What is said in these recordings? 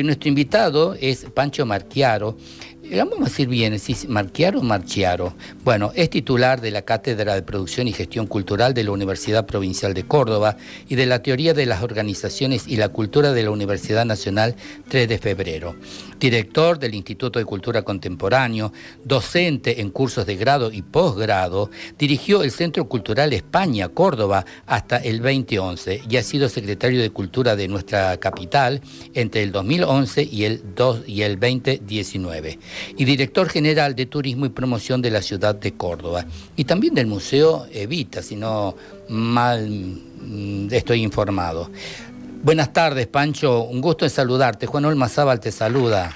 nuestro invitado es Pancho Marchiaro. Vamos a decir bien, ¿sí? ¿Marchiaro o Marchiaro? Bueno, es titular de la Cátedra de Producción y Gestión Cultural de la Universidad Provincial de Córdoba y de la Teoría de las Organizaciones y la Cultura de la Universidad Nacional 3 de Febrero. Director del Instituto de Cultura Contemporáneo, docente en cursos de grado y posgrado, dirigió el Centro Cultural España, Córdoba, hasta el 2011 y ha sido secretario de Cultura de nuestra capital entre el 2011 y el 2019. Y director general de Turismo y Promoción de la ciudad de Córdoba. Y también del Museo Evita, si no mal estoy informado. Buenas tardes, Pancho. Un gusto en saludarte. Juan Olmazábal te saluda.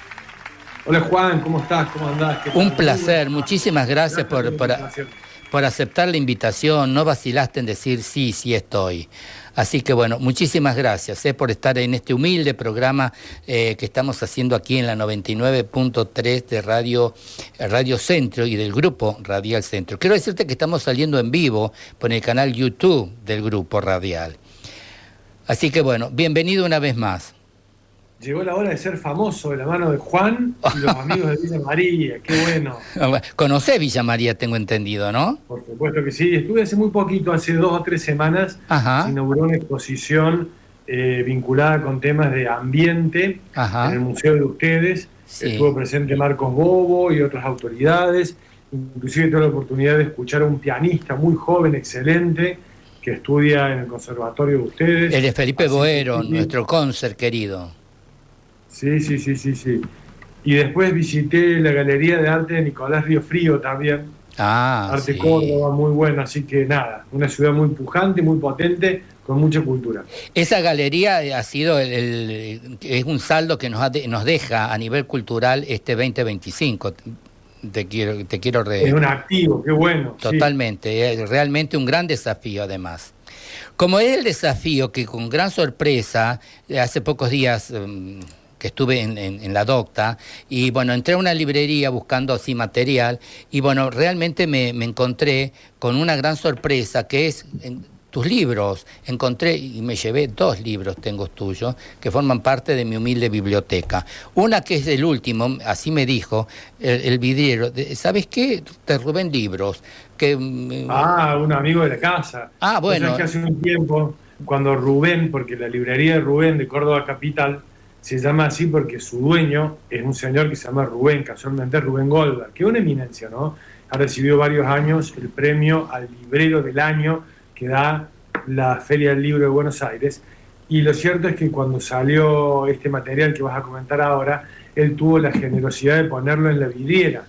Hola, Juan. ¿Cómo estás? ¿Cómo andás? Un placer. Muchísimas gracias por aceptar la invitación. No vacilaste en decir sí estoy. Así que bueno, muchísimas gracias por estar en este humilde programa que estamos haciendo aquí en la 99.3 de Radio Centro y del Grupo Radial Centro. Quiero decirte que estamos saliendo en vivo por el canal YouTube del Grupo Radial. Así que bueno, bienvenido una vez más. Llegó la hora de ser famoso de la mano de Juan y los amigos de Villa María. ¡Qué bueno! Conocés Villa María, tengo entendido, ¿no? Por supuesto que sí. Estuve hace muy poquito, hace 2 o 3 semanas. Ajá. Se inauguró una exposición vinculada con temas de ambiente. Ajá. En el museo de ustedes. Sí. Estuvo presente Marcos Bobo y otras autoridades. Inclusive tuve la oportunidad de escuchar a un pianista muy joven, excelente, que estudia en el conservatorio de ustedes. Él es Felipe Boero, nuestro cóncer querido. Sí. Y después visité la Galería de Arte de Nicolás Riofrío también. Arte sí. Córdoba, muy bueno. Así que nada, una ciudad muy pujante, muy potente, con mucha cultura. Esa galería ha sido es un saldo que nos deja a nivel cultural este 2025. Te quiero Es un activo, qué bueno. Totalmente, sí. Es realmente un gran desafío además. Como es el desafío que con gran sorpresa, hace pocos días que estuve en la Docta, y bueno, entré a una librería buscando así material, y bueno, realmente me encontré con una gran sorpresa, que es tus libros. Encontré y me llevé 2 libros, tengo tuyos, que forman parte de mi humilde biblioteca. Una que es del último, así me dijo, el vidriero, ¿sabes qué? De Rubén Libros. Un amigo de la casa. Bueno. O sea, que hace un tiempo, cuando Rubén, porque la librería de Rubén de Córdoba Capital se llama así porque su dueño es un señor que se llama Rubén, casualmente Rubén Goldberg, que es una eminencia, ¿no? Ha recibido varios años el premio al librero del año que da la Feria del Libro de Buenos Aires. Y lo cierto es que cuando salió este material que vas a comentar ahora, él tuvo la generosidad de ponerlo en la vidriera.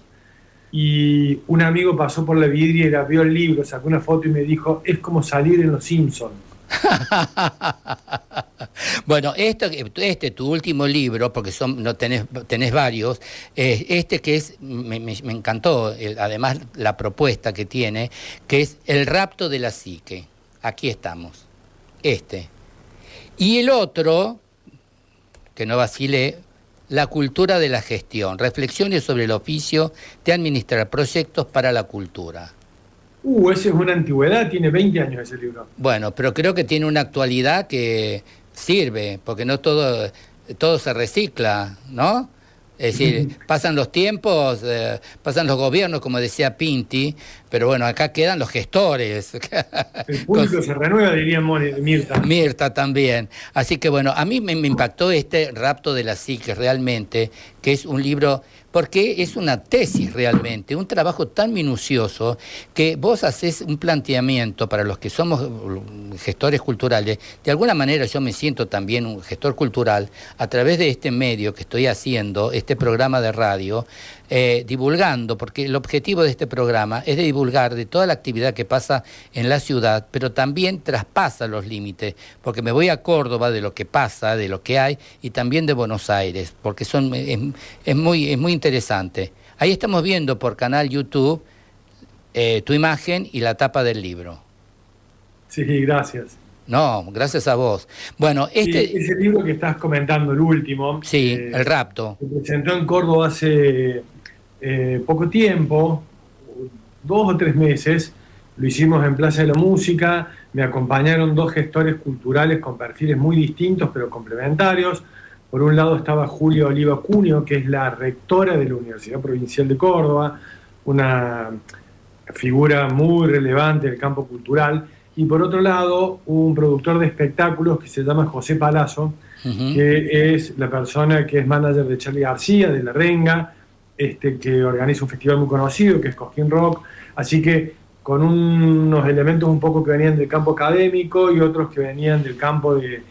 Y un amigo pasó por la vidriera, vio el libro, sacó una foto y me dijo, es como salir en Los Simpsons. Bueno, tu último libro, porque tenés varios, que es, me encantó, además la propuesta que tiene, que es El rapto de la psique. Aquí estamos. Y el otro, que no vacilé, La cultura de la gestión, reflexiones sobre el oficio de administrar proyectos para la cultura. Ese es una antigüedad, tiene 20 años ese libro. Bueno, pero creo que tiene una actualidad que sirve, porque no todo se recicla, ¿no? Es decir, pasan los tiempos, pasan los gobiernos, como decía Pinti, pero bueno, acá quedan los gestores. El público se renueva, diría Mirta. Mirta también. Así que bueno, a mí me impactó este Rapto de la Psique realmente, que es un libro, porque es una tesis realmente, un trabajo tan minucioso que vos haces un planteamiento para los que somos gestores culturales. De alguna manera yo me siento también un gestor cultural a través de este medio que estoy haciendo, este programa de radio, divulgando, porque el objetivo de este programa es de divulgar de toda la actividad que pasa en la ciudad, pero también traspasa los límites, porque me voy a Córdoba de lo que pasa, de lo que hay, y también de Buenos Aires, porque es muy interesante. Ahí estamos viendo por canal YouTube tu imagen y la tapa del libro. Sí, gracias. No, gracias a vos. Bueno, ese libro que estás comentando, el último. Sí, El rapto. Se presentó en Córdoba hace poco tiempo, 2 o 3 meses. Lo hicimos en Plaza de la Música. Me acompañaron 2 gestores culturales con perfiles muy distintos, pero complementarios. Por un lado estaba Julia Oliva Cuneo, que es la rectora de la Universidad Provincial de Córdoba, una figura muy relevante del campo cultural, y por otro lado un productor de espectáculos que se llama José Palazzo, que es la persona que es manager de Charly García, de La Renga, que organiza un festival muy conocido, que es Cosquín Rock, así que con unos elementos un poco que venían del campo académico y otros que venían del campo del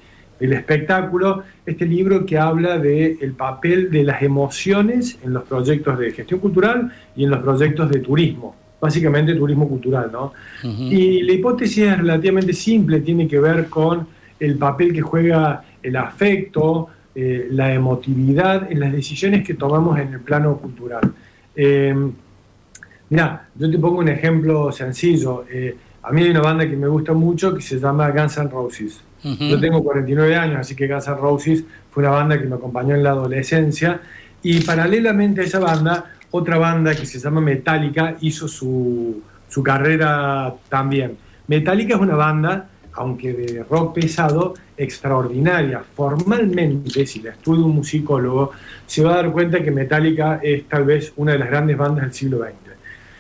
espectáculo, este libro que habla del papel de las emociones en los proyectos de gestión cultural y en los proyectos de turismo, básicamente turismo cultural, ¿no? Y la hipótesis es relativamente simple, tiene que ver con el papel que juega el afecto, la emotividad en las decisiones que tomamos en el plano cultural. Mirá, yo te pongo un ejemplo sencillo. A mí hay una banda que me gusta mucho que se llama Guns N' Roses. Yo tengo 49 años, así que Guns N' Roses fue una banda que me acompañó en la adolescencia. Y paralelamente a esa banda, otra banda que se llama Metallica hizo su carrera también. Metallica es una banda, aunque de rock pesado, extraordinaria. Formalmente, si la estudia un musicólogo, se va a dar cuenta que Metallica es tal vez una de las grandes bandas del siglo XX.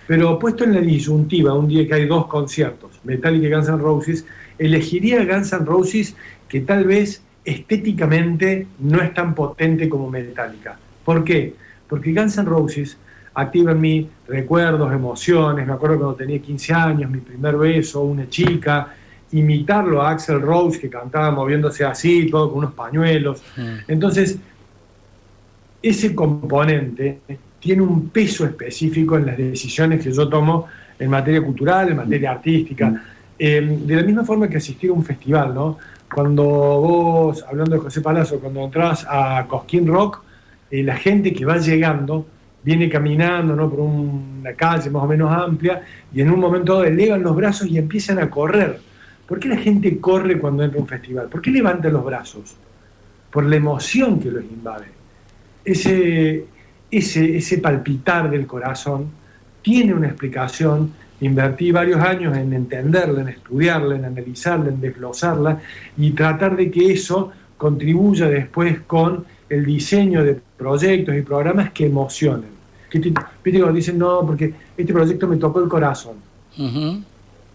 Pero puesto en la disyuntiva, un día que hay dos conciertos, Metallica y Guns N' Roses, elegiría Guns N' Roses, que tal vez estéticamente no es tan potente como Metallica. ¿Por qué? Porque Guns N' Roses activa en mí recuerdos, emociones. Me acuerdo cuando tenía 15 años, mi primer beso, una chica, imitarlo a Axl Rose, que cantaba moviéndose así, todo con unos pañuelos. Entonces, ese componente tiene un peso específico en las decisiones que yo tomo en materia cultural, en materia artística. De la misma forma que asistir a un festival, ¿no? Cuando vos, hablando de José Palazzo, cuando entras a Cosquín Rock, la gente que va llegando viene caminando, ¿no?, por una calle más o menos amplia, y en un momento dado elevan los brazos y empiezan a correr. ¿Por qué la gente corre cuando entra a un festival? ¿Por qué levanta los brazos? Por la emoción que los invade. Ese palpitar del corazón tiene una explicación. Invertí varios años en entenderla, en estudiarla, en analizarla, en desglosarla y tratar de que eso contribuya después con el diseño de proyectos y programas que emocionen. Viste, cuando dicen, no, porque este proyecto me tocó el corazón.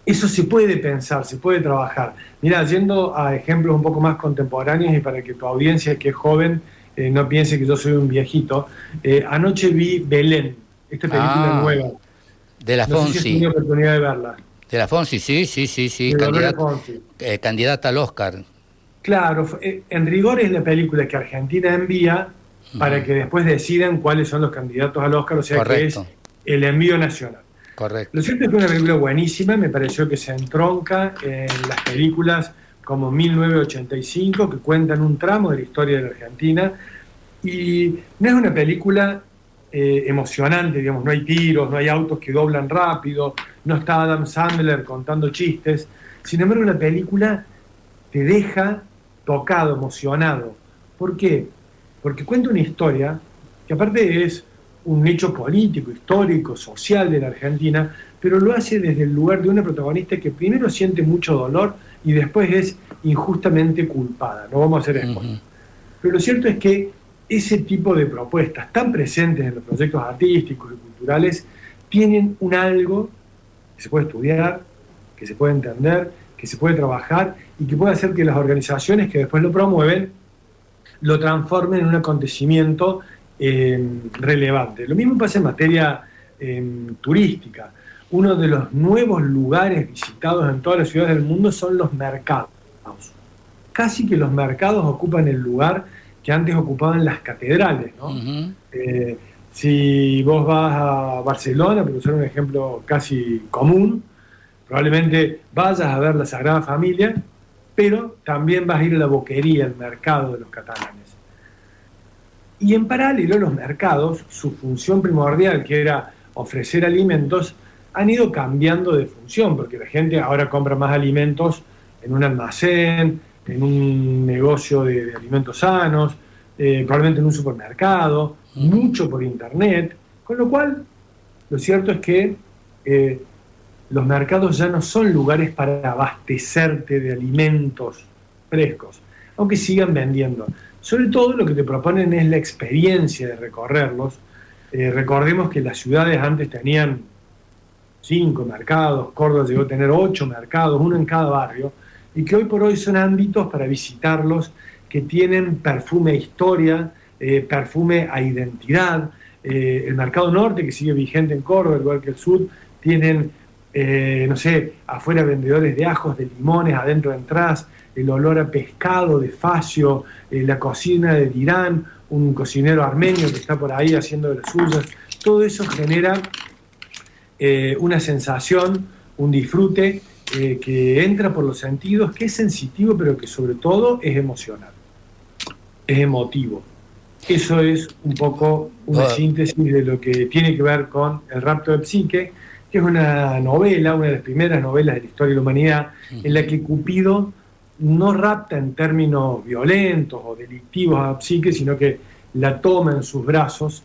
Eso se puede pensar, se puede trabajar. Mira, yendo a ejemplos un poco más contemporáneos y para que tu audiencia, que es joven, no piense que yo soy un viejito, anoche vi Belén, esta película nueva. De la Fonsi. No sé si has tenido oportunidad de verla. De la Fonsi, sí. Candidata al Oscar. Claro, en rigor es la película que Argentina envía para que después decidan cuáles son los candidatos al Oscar, o sea, correcto, que es el envío nacional. Correcto. Lo cierto es que es una película buenísima, me pareció que se entronca en las películas como 1985, que cuentan un tramo de la historia de la Argentina, y no es una película emocionante, digamos, no hay tiros, no hay autos que doblan rápido, no está Adam Sandler contando chistes. Sin embargo, la película te deja tocado, emocionado. ¿Por qué? Porque cuenta una historia que aparte es un hecho político, histórico, social de la Argentina, pero lo hace desde el lugar de una protagonista que primero siente mucho dolor y después es injustamente culpada. No vamos a hacer spoiler. Pero lo cierto es que ese tipo de propuestas tan presentes en los proyectos artísticos y culturales tienen un algo que se puede estudiar, que se puede entender, que se puede trabajar y que puede hacer que las organizaciones que después lo promueven lo transformen en un acontecimiento relevante. Lo mismo pasa en materia turística. Uno de los nuevos lugares visitados en todas las ciudades del mundo son los mercados. Casi que los mercados ocupan el lugar que antes ocupaban las catedrales, ¿no? Si vos vas a Barcelona, por usar un ejemplo casi común, probablemente vayas a ver la Sagrada Familia, pero también vas a ir a la Boquería, el mercado de los catalanes. Y en paralelo, los mercados, su función primordial, que era ofrecer alimentos, han ido cambiando de función, porque la gente ahora compra más alimentos en un almacén, en un negocio de alimentos sanos, probablemente en un supermercado, mucho por internet, con lo cual lo cierto es que los mercados ya no son lugares para abastecerte de alimentos frescos, aunque sigan vendiendo. Sobre todo lo que te proponen es la experiencia de recorrerlos. Recordemos que las ciudades antes tenían 5 mercados, Córdoba llegó a tener 8 mercados, uno en cada barrio, y que hoy por hoy son ámbitos para visitarlos que tienen perfume a historia, perfume a identidad. El Mercado Norte, que sigue vigente en Córdoba, igual que el Sur, tienen, no sé, afuera vendedores de ajos, de limones, adentro de entradas, el olor a pescado de Facio, la cocina de Dirán, un cocinero armenio que está por ahí haciendo de las suyas. Todo eso genera una sensación, un disfrute que entra por los sentidos, que es sensitivo, pero que sobre todo es emocional, es emotivo. Eso es un poco una síntesis de lo que tiene que ver con El rapto de Psique, que es una novela, una de las primeras novelas de la historia de la humanidad, en la que Cupido no rapta en términos violentos o delictivos a Psique, sino que la toma en sus brazos,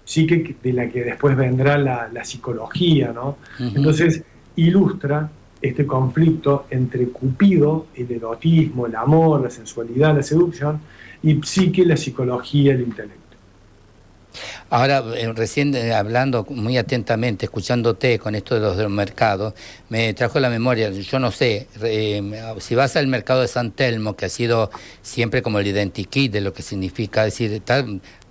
Psique, de la que después vendrá la psicología, ¿no? Entonces ilustra este conflicto entre Cupido, el erotismo, el amor, la sensualidad, la seducción, y Psique, la psicología, el intelecto. Ahora, recién hablando muy atentamente, escuchándote con esto de los mercados, me trajo a la memoria, yo no sé, si vas al mercado de San Telmo, que ha sido siempre como el identikit de lo que significa, es decir,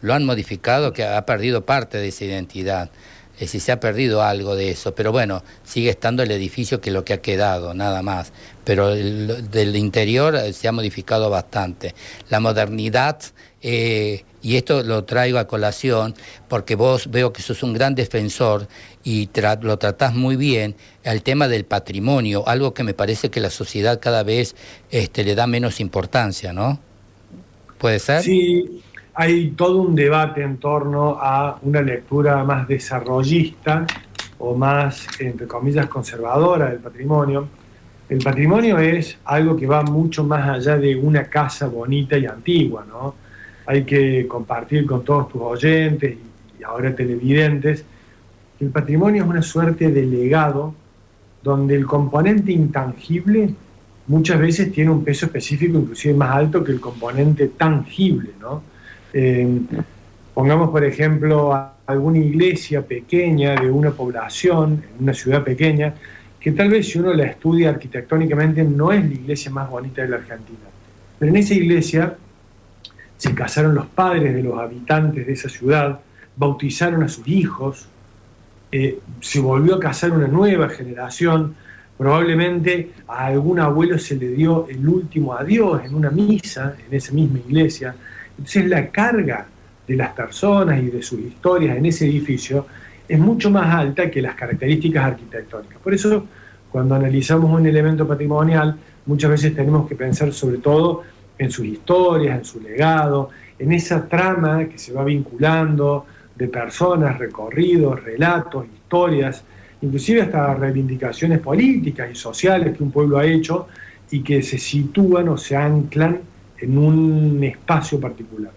lo han modificado, que ha perdido parte de esa identidad. Es decir, se ha perdido algo de eso, pero bueno, sigue estando el edificio que es lo que ha quedado, nada más. Pero del interior se ha modificado bastante. La modernidad, y esto lo traigo a colación, porque vos veo que sos un gran defensor y lo tratás muy bien, al tema del patrimonio, algo que me parece que la sociedad cada vez le da menos importancia, ¿no? ¿Puede ser? Sí. Hay todo un debate en torno a una lectura más desarrollista o más, entre comillas, conservadora del patrimonio. El patrimonio es algo que va mucho más allá de una casa bonita y antigua, ¿no? Hay que compartir con todos tus oyentes y ahora televidentes que el patrimonio es una suerte de legado donde el componente intangible muchas veces tiene un peso específico inclusive más alto que el componente tangible, ¿no? Pongamos, por ejemplo, alguna iglesia pequeña de una población, en una ciudad pequeña, que tal vez si uno la estudia arquitectónicamente no es la iglesia más bonita de la Argentina. Pero en esa iglesia se casaron los padres de los habitantes de esa ciudad, bautizaron a sus hijos, se volvió a casar una nueva generación, probablemente a algún abuelo se le dio el último adiós en una misa en esa misma iglesia. Entonces la carga de las personas y de sus historias en ese edificio es mucho más alta que las características arquitectónicas. Por eso, cuando analizamos un elemento patrimonial, muchas veces tenemos que pensar sobre todo en sus historias, en su legado, en esa trama que se va vinculando de personas, recorridos, relatos, historias, inclusive hasta reivindicaciones políticas y sociales que un pueblo ha hecho y que se sitúan o se anclan en un espacio particular.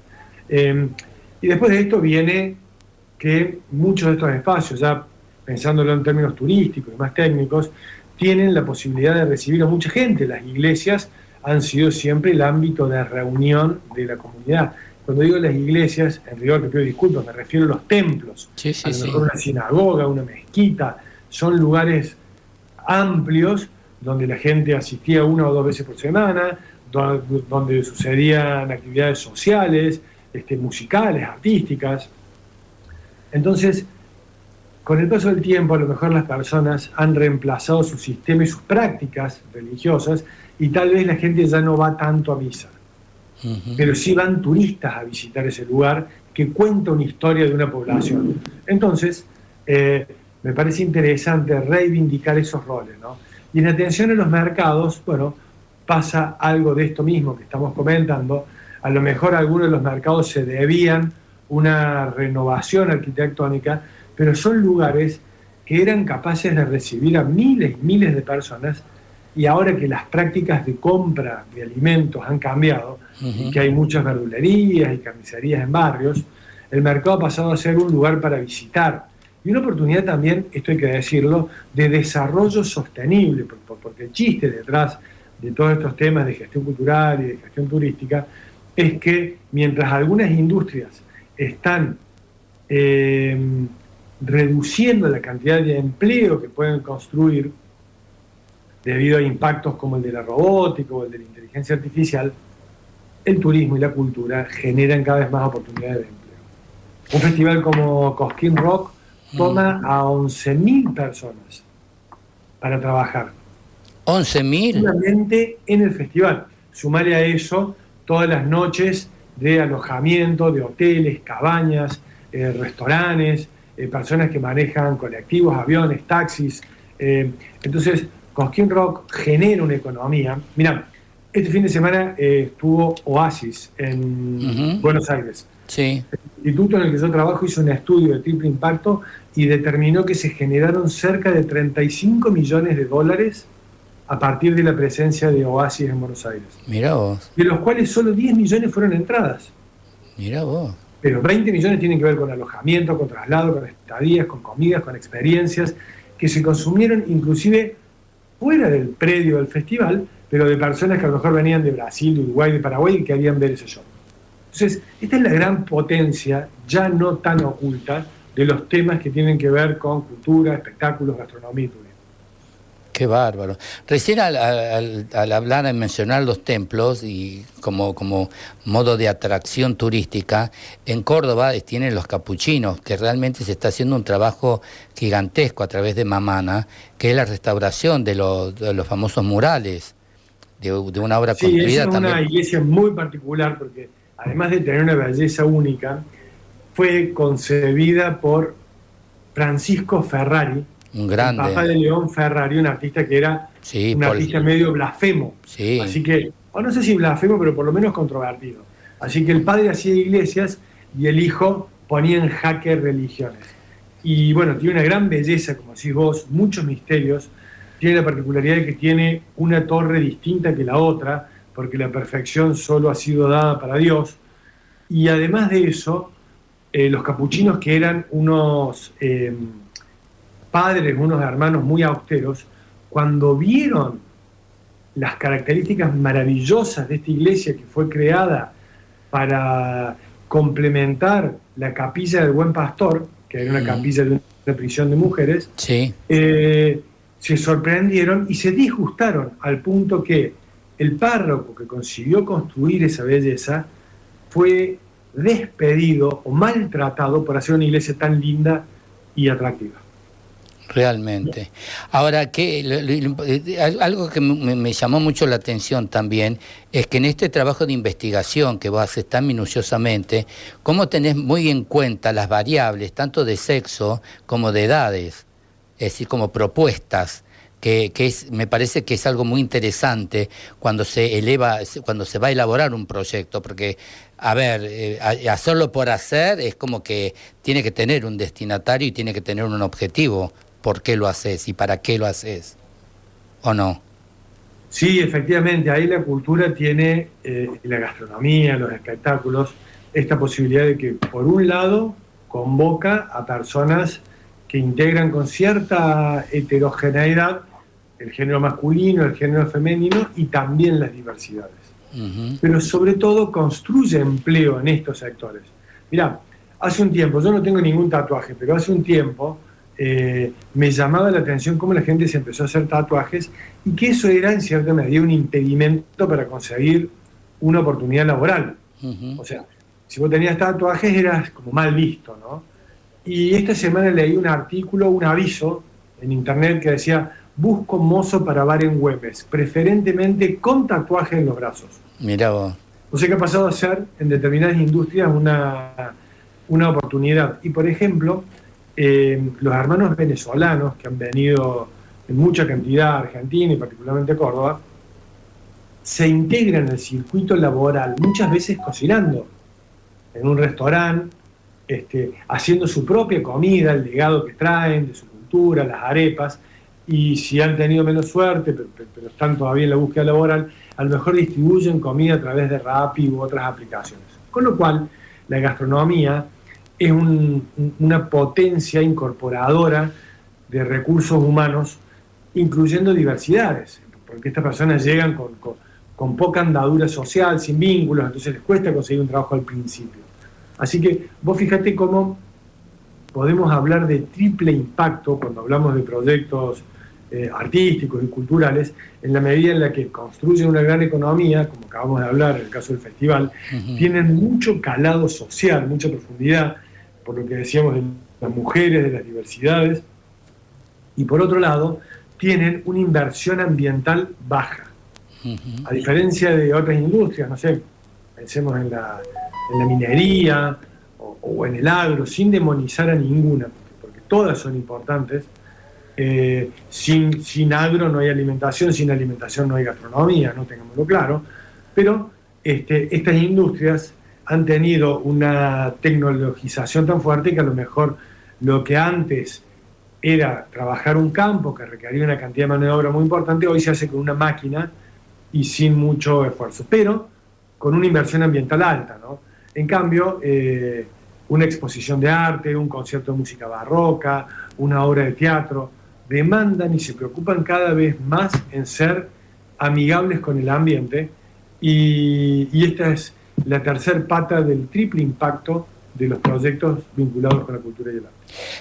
Y después de esto viene que muchos de estos espacios, ya pensándolo en términos turísticos y más técnicos, tienen la posibilidad de recibir a mucha gente. Las iglesias han sido siempre el ámbito de reunión de la comunidad. Cuando digo las iglesias, en rigor te pido disculpas, me refiero a los templos. Sí, a lo mejor una sinagoga, una mezquita, son lugares amplios donde la gente asistía 1 o 2 veces por semana, donde sucedían actividades sociales, musicales, artísticas. Entonces, con el paso del tiempo, a lo mejor las personas han reemplazado su sistema y sus prácticas religiosas, y tal vez la gente ya no va tanto a misa. Pero sí van turistas a visitar ese lugar que cuenta una historia de una población. Entonces, me parece interesante reivindicar esos roles, ¿no? Y en atención a los mercados, bueno, pasa algo de esto mismo que estamos comentando. A lo mejor algunos de los mercados se debían una renovación arquitectónica, pero son lugares que eran capaces de recibir a miles y miles de personas, y ahora que las prácticas de compra de alimentos han cambiado, y que hay muchas verdulerías y carnicerías en barrios, el mercado ha pasado a ser un lugar para visitar, y una oportunidad también, esto hay que decirlo, de desarrollo sostenible, porque el chiste detrás de todos estos temas de gestión cultural y de gestión turística es que mientras algunas industrias están reduciendo la cantidad de empleo que pueden construir debido a impactos como el de la robótica o el de la inteligencia artificial, el turismo y la cultura generan cada vez más oportunidades de empleo. Un festival como Cosquín Rock toma a 11.000 personas para trabajar. ¿11.000? Solamente en el festival. Sumale a eso todas las noches de alojamiento, de hoteles, cabañas, restaurantes, personas que manejan colectivos, aviones, taxis. Entonces, Cosquín Rock genera una economía. Mirá, este fin de semana estuvo Oasis en Buenos Aires. Sí. El instituto en el que yo trabajo hizo un estudio de triple impacto y determinó que se generaron cerca de 35 millones de dólares a partir de la presencia de Oasis en Buenos Aires. Mirá vos. De los cuales solo 10 millones fueron entradas. Mirá vos. Pero 20 millones tienen que ver con alojamiento, con traslado, con estadías, con comidas, con experiencias, que se consumieron inclusive fuera del predio del festival, pero de personas que a lo mejor venían de Brasil, de Uruguay, de Paraguay y querían ver ese show. Entonces, esta es la gran potencia, ya no tan oculta, de los temas que tienen que ver con cultura, espectáculos, gastronomía y turismo. Qué bárbaro. Recién al hablar, en mencionar los templos y como modo de atracción turística, en Córdoba tienen los capuchinos, que realmente se está haciendo un trabajo gigantesco a través de Mamana, que es la restauración de los famosos murales, de una obra construida es también. Una iglesia muy particular porque además de tener una belleza única, fue concebida por Francisco Ferrari, un grande. El papá de León Ferrari, un artista que era un artista medio blasfemo. Sí. Así que, o no sé si blasfemo, pero por lo menos controvertido. Así que el padre hacía iglesias y el hijo ponía en jaque religiones. Y bueno, tiene una gran belleza, como decís vos, muchos misterios. Tiene la particularidad de que tiene una torre distinta que la otra, porque la perfección solo ha sido dada para Dios. Y además de eso, los capuchinos, que eran unos padres, unos hermanos muy austeros, cuando vieron las características maravillosas de esta iglesia que fue creada para complementar la capilla del Buen Pastor, que era una capilla de una prisión de mujeres, sí. Se sorprendieron y se disgustaron al punto que el párroco que consiguió construir esa belleza fue despedido o maltratado por hacer una iglesia tan linda y atractiva. Realmente. Ahora, algo que me llamó mucho la atención también es que en este trabajo de investigación que vos haces tan minuciosamente, cómo tenés muy en cuenta las variables, tanto de sexo como de edades, es decir, como propuestas, me parece que es algo muy interesante cuando se va a elaborar un proyecto, porque, a ver, hacerlo por hacer es como que tiene que tener un destinatario y tiene que tener un objetivo. ¿Por qué lo haces y para qué lo haces? ¿O no? Sí, efectivamente, ahí la cultura tiene, la gastronomía, los espectáculos, esta posibilidad de que, por un lado, convoca a personas que integran con cierta heterogeneidad el género masculino, el género femenino y también las diversidades. Pero sobre todo construye empleo en estos sectores. Mirá, hace un tiempo, yo no tengo ningún tatuaje, pero hace un tiempo me llamaba la atención cómo la gente se empezó a hacer tatuajes y que eso era en cierta medida un impedimento para conseguir una oportunidad laboral. O sea, si vos tenías tatuajes eras como mal visto, ¿no? Y esta semana leí un artículo, un aviso en internet que decía: busco mozo para bar en Güemes, preferentemente con tatuaje en los brazos. Mirá vos. O sea que ha pasado a ser en determinadas industrias una oportunidad. Y por ejemplo, los hermanos venezolanos que han venido en mucha cantidad a Argentina y particularmente a Córdoba, se integran en el circuito laboral muchas veces cocinando en un restaurante, haciendo su propia comida, el legado que traen de su cultura, las arepas, y si han tenido menos suerte, pero están todavía en la búsqueda laboral, a lo mejor distribuyen comida a través de Rappi u otras aplicaciones. Con lo cual, la gastronomía es una potencia incorporadora de recursos humanos, incluyendo diversidades, porque estas personas llegan con poca andadura social, sin vínculos, entonces les cuesta conseguir un trabajo al principio. Así que vos fíjate cómo podemos hablar de triple impacto cuando hablamos de proyectos artísticos y culturales, en la medida en la que construyen una gran economía, como acabamos de hablar en el caso del festival, tienen mucho calado social, mucha profundidad, por lo que decíamos de las mujeres, de las diversidades, y por otro lado, tienen una inversión ambiental baja. A diferencia de otras industrias, no sé, pensemos en la minería o en el agro, sin demonizar a ninguna, porque todas son importantes. Sin agro no hay alimentación, sin alimentación no hay gastronomía, no tengámoslo claro, pero estas industrias han tenido una tecnologización tan fuerte que a lo mejor lo que antes era trabajar un campo que requería una cantidad de mano de obra muy importante, hoy se hace con una máquina y sin mucho esfuerzo, pero con una inversión ambiental alta, ¿no? En cambio, una exposición de arte, un concierto de música barroca, una obra de teatro, demandan y se preocupan cada vez más en ser amigables con el ambiente, y esta es la tercer pata del triple impacto de los proyectos vinculados con la cultura y el arte.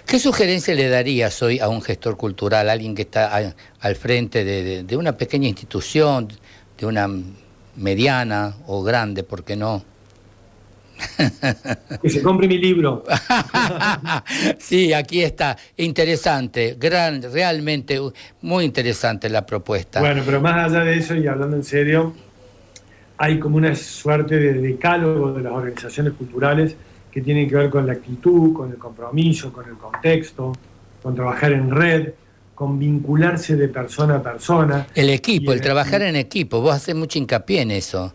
¿Qué sugerencia le darías hoy a un gestor cultural, a alguien que está al frente de una pequeña institución, de una mediana o grande, por qué no? Que se compre mi libro. Sí, aquí está, interesante, realmente muy interesante la propuesta. Bueno, pero más allá de eso, y hablando en serio, hay como una suerte de decálogo de las organizaciones culturales que tienen que ver con la actitud, con el compromiso, con el contexto, con trabajar en red, con vincularse de persona a persona. El equipo, el trabajar en equipo, vos haces mucho hincapié en eso,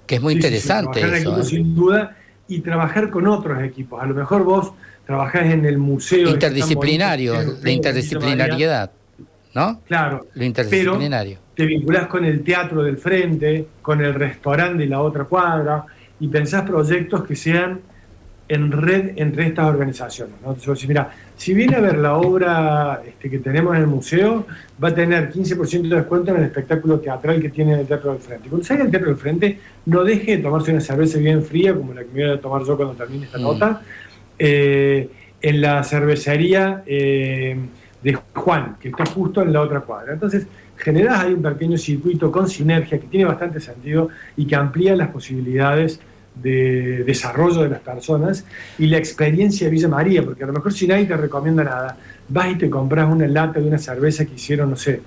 que es muy interesante. Trabajar en equipo, sin duda, y trabajar con otros equipos. A lo mejor vos trabajás en el museo. Interdisciplinario, la interdisciplinariedad, ¿no? Claro, lo interdisciplinario. Pero te vinculás con el teatro del frente, con el restaurante de la otra cuadra, y pensás proyectos que sean en red entre estas organizaciones, ¿no? Entonces, mira, si viene a ver la obra que tenemos en el museo, va a tener 15% de descuento en el espectáculo teatral que tiene en el Teatro del Frente. Cuando salga el Teatro del Frente, no deje de tomarse una cerveza bien fría, como la que me voy a tomar yo cuando termine esta nota, en la cervecería de Juan, que está justo en la otra cuadra. Entonces, generás ahí un pequeño circuito con sinergia que tiene bastante sentido y que amplía las posibilidades de desarrollo de las personas y la experiencia de Villa María, porque a lo mejor si nadie te recomienda nada, vas y te compras una lata de una cerveza que hicieron, no sé,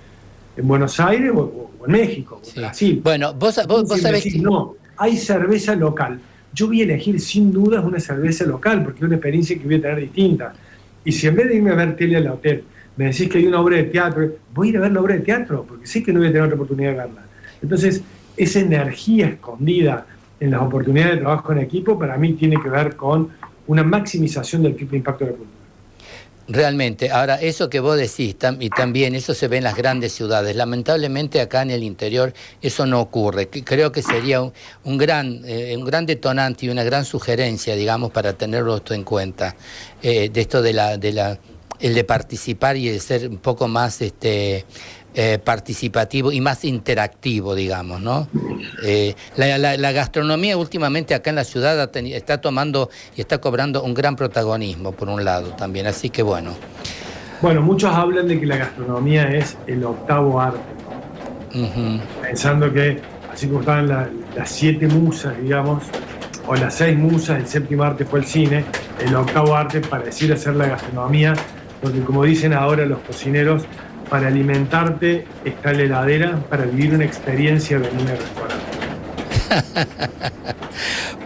en Buenos Aires o en México, o en Brasil. Bueno, vos sabés que... No, hay cerveza local. Yo voy a elegir sin dudas una cerveza local, porque es una experiencia que voy a tener distinta. Y si en vez de irme a ver tele al hotel, me decís que hay una obra de teatro, voy a ir a ver la obra de teatro, porque sé que no voy a tener otra oportunidad de verla. Entonces, esa energía escondida en las oportunidades de trabajo en equipo, para mí tiene que ver con una maximización del triple impacto de la cultura. Realmente, ahora eso que vos decís, y también eso se ve en las grandes ciudades, lamentablemente acá en el interior eso no ocurre. Creo que sería un gran detonante y una gran sugerencia, digamos, para tenerlo esto en cuenta, de esto el de participar y de ser un poco más participativo y más interactivo, digamos, ¿no? La gastronomía últimamente acá en la ciudad está tomando y está cobrando un gran protagonismo, por un lado también, así que bueno. Bueno, muchos hablan de que la gastronomía es el octavo arte, ¿no? Pensando que, así como estaban las 7 musas, digamos, o las 6 musas, el séptimo arte fue el cine, el octavo arte pareciera ser la gastronomía, porque como dicen ahora los cocineros, para alimentarte está la heladera, para vivir una experiencia de venir al restaurante.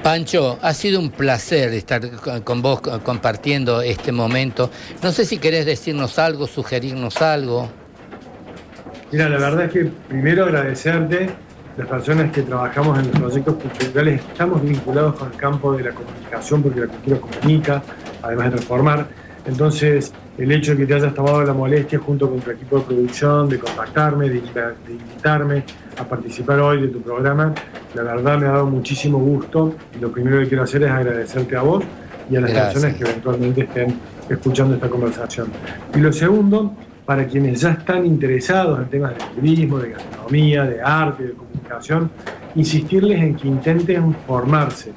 Pancho, ha sido un placer estar con vos compartiendo este momento. No sé si querés decirnos algo, sugerirnos algo. Mira, la verdad es que primero agradecerte, las personas que trabajamos en los proyectos culturales, estamos vinculados con el campo de la comunicación, porque la cultura comunica, además de transformar. Entonces, el hecho de que te hayas tomado la molestia junto con tu equipo de producción, de contactarme, de invitarme a participar hoy de tu programa, la verdad me ha dado muchísimo gusto, y lo primero que quiero hacer es agradecerte a vos y a las personas que eventualmente estén escuchando esta conversación. Y lo segundo, para quienes ya están interesados en temas de turismo, de gastronomía, de arte, de comunicación, comunicación, insistirles en que intenten formarse.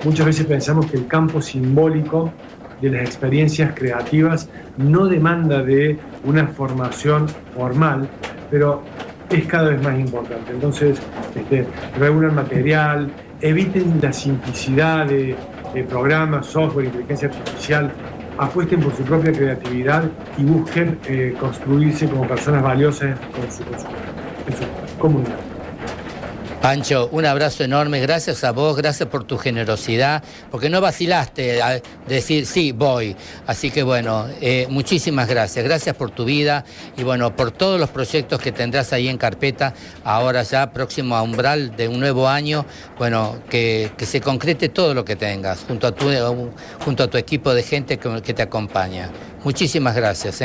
Muchas veces pensamos que el campo simbólico de las experiencias creativas no demanda de una formación formal, pero es cada vez más importante. Entonces, reúnan material, eviten la simplicidad de programas, software, inteligencia artificial, apuesten por su propia creatividad y busquen construirse como personas valiosas en su comunidad. Pancho, un abrazo enorme, gracias a vos, gracias por tu generosidad, porque no vacilaste a decir sí, voy. Así que bueno, muchísimas gracias, gracias por tu vida y bueno, por todos los proyectos que tendrás ahí en carpeta, ahora ya próximo a umbral de un nuevo año, bueno, que se concrete todo lo que tengas, junto a tu equipo de gente que te acompaña. Muchísimas gracias.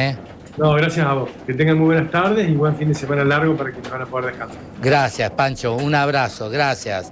No, gracias a vos. Que tengan muy buenas tardes y buen fin de semana largo para que nos van a poder descansar. Gracias, Pancho. Un abrazo. Gracias.